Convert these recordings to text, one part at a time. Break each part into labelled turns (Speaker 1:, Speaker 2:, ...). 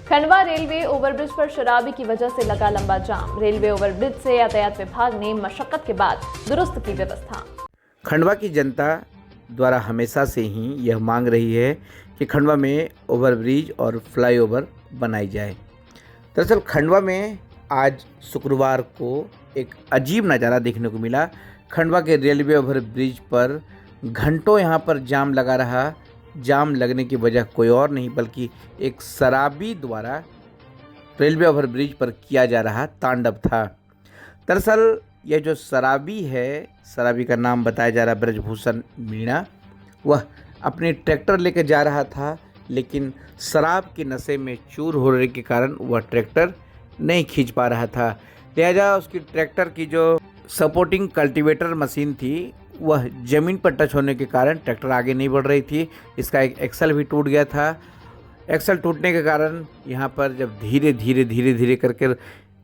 Speaker 1: Khandwa railway overbridge पर शराबी की वजह से लगा लंबा जाम। रेलवे ओवरब्रिज से यातायात विभाग ने मशक्कत के बाद दुरुस्त की व्यवस्था।
Speaker 2: खंडवा की जनता द्वारा हमेशा से ही यह मांग रही है कि खंडवा में ओवरब्रिज और फ्लाईओवर बनाई जाए। दरअसल खंडवा में आज शुक्रवार को एक अजीब नज़ारा देखने को मिला। खंडवा के रेलवे ओवरब्रिज पर घंटों यहाँ पर जाम लगा रहा। जाम लगने की वजह कोई और नहीं बल्कि एक शराबी द्वारा रेलवे ओवरब्रिज पर किया जा रहा तांडव था। दरअसल यह जो शराबी है, शराबी का नाम बताया जा रहा ब्रजभूषण मीणा, वह अपने ट्रैक्टर लेकर जा रहा था, लेकिन शराब के नशे में चूर होने के कारण वह ट्रैक्टर नहीं खींच पा रहा था। लिहाजा उसकी ट्रैक्टर की जो सपोर्टिंग कल्टीवेटर मशीन थी वह ज़मीन पर टच होने के कारण ट्रैक्टर आगे नहीं बढ़ रही थी। इसका एक एक्सल भी टूट गया था। एक्सल टूटने के कारण यहाँ पर जब धीरे धीरे करके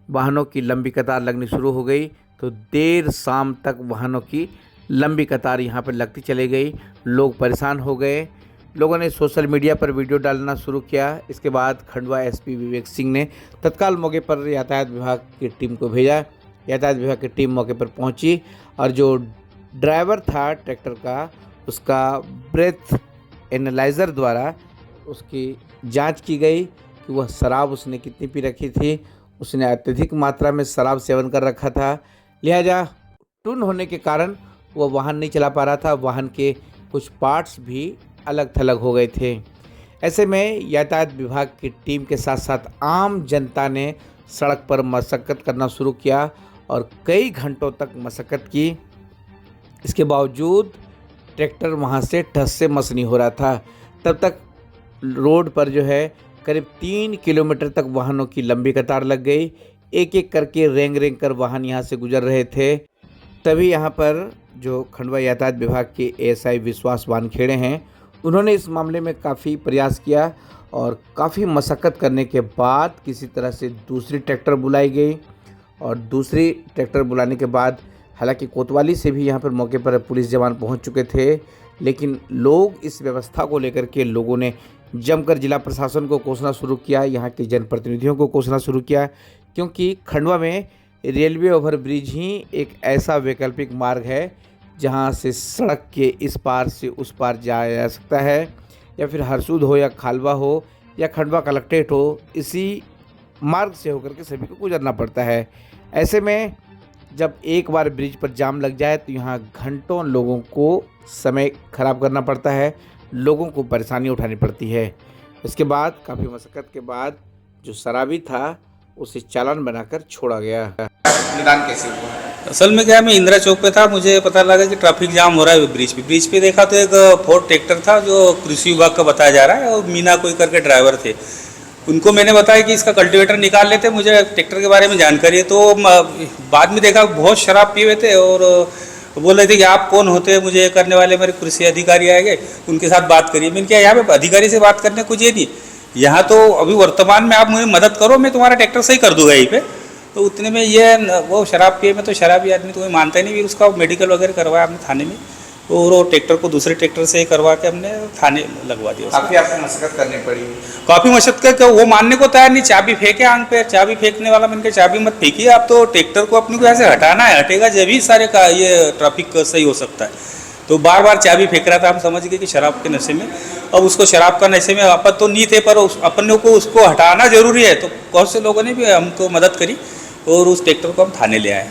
Speaker 2: वाहनों की लंबी कतार लगनी शुरू हो गई तो देर शाम तक वाहनों की लंबी कतार यहाँ पर लगती चली गई। लोग परेशान हो गए। लोगों ने सोशल मीडिया पर वीडियो डालना शुरू किया। इसके बाद खंडवा एसपी विवेक सिंह ने तत्काल मौके पर यातायात विभाग की टीम को भेजा। यातायात विभाग की टीम मौके पर पहुंची और जो ड्राइवर था ट्रैक्टर का, उसका ब्रेथ एनालाइज़र द्वारा उसकी जांच की गई कि वह शराब उसने कितनी पी रखी थी। उसने अत्यधिक मात्रा में शराब सेवन कर रखा था। लिहाजा टून होने के कारण वह वाहन नहीं चला पा रहा था। वाहन के कुछ पार्ट्स भी अलग थलग हो गए थे। ऐसे में यातायात विभाग की टीम के साथ साथ आम जनता ने सड़क पर मशक्कत करना शुरू किया और कई घंटों तक मशक्कत की। इसके बावजूद ट्रैक्टर वहाँ से ठस से मस नहीं हो रहा था। तब तक रोड पर जो है करीब 3 किलोमीटर तक वाहनों की लंबी कतार लग गई। एक एक करके रेंग कर वाहन यहाँ से गुजर रहे थे। तभी यहाँ पर जो खंडवा यातायात विभाग के एएसआई विश्वास वानखेड़े हैं, उन्होंने इस मामले में काफ़ी प्रयास किया और काफ़ी मशक्कत करने के बाद किसी तरह से दूसरी ट्रैक्टर बुलाई गई। और दूसरी ट्रैक्टर बुलाने के बाद हालांकि कोतवाली से भी यहाँ पर मौके पर पुलिस जवान पहुँच चुके थे, लेकिन लोग इस व्यवस्था को लेकर के लोगों ने जमकर जिला प्रशासन को कोसना शुरू किया, यहाँ के जनप्रतिनिधियों को कोसना शुरू किया, क्योंकि खंडवा में रेलवे ओवरब्रिज ही एक ऐसा वैकल्पिक मार्ग है जहाँ से सड़क के इस पार से उस पार जाया जा सकता है, या फिर हरसूद हो या खालवा हो या खंडवा कलेक्ट्रेट हो, इसी मार्ग से होकर के सभी को गुजरना पड़ता है। ऐसे में जब एक बार ब्रिज पर जाम लग जाए तो यहाँ घंटों लोगों को समय खराब करना पड़ता है, लोगों को परेशानी उठानी पड़ती है। इसके बाद काफ़ी मशक्कत के बाद जो शराबी था उसे चालान बनाकर छोड़ा गया। निदान कैसे हुआ?
Speaker 3: असल में क्या है, मैं इंदिरा चौक पे था, मुझे पता लगा कि ट्रैफिक जाम हो रहा है ब्रिज पे देखा तो एक फोर्ड ट्रैक्टर था जो कृषि विभाग का बताया जा रहा है और मीना कोई करके ड्राइवर थे। उनको मैंने बताया कि इसका कल्टीवेटर निकाल लेते, मुझे ट्रैक्टर के बारे में जानकारी है। तो बाद में देखा बहुत शराब पिए हुए थे और बोल रहे थे कि आप कौन होते हैं मुझे ये करने वाले। मेरे कृषि अधिकारी आएंगे, उनके साथ बात करिए। मैंने क्या यहाँ पे अधिकारी से बात करने कुछ ये नहीं, यहाँ तो अभी वर्तमान में आप मुझे मदद करो, मैं तुम्हारा ट्रैक्टर सही कर दूंगा यहीं पे। तो उतने में ये वो शराब पिए में, तो शराबी आदमी तो कोई मानता ही नहीं। फिर उसका मेडिकल वगैरह करवाया हमने थाने में और वो ट्रैक्टर को दूसरे ट्रैक्टर से करवा के हमने थाने लगवा दिया।
Speaker 2: काफ़ी आपको मशक्कत करनी पड़ी?
Speaker 3: काफ़ी मशक्कत, वो मानने को तैयार नहीं। चाबी फेंके आंख पे, चाबी फेंकने वाला मैंने कहा चाबी मत फेंकिए, आप तो ट्रैक्टर को अपने को ऐसे हटाना है, हटेगा जब ही सारे का ये ट्रैफिक सही हो सकता है। तो बार बार चाबी फेंक रहा था। हम समझ गए कि शराब के नशे में, अब उसको शराब का नशे में अपन तो नहीं थे, पर अपन को उसको हटाना जरूरी है। तो बहुत से लोगों ने भी हमको मदद करी और उस ट्रैक्टर को हम थाने ले आए।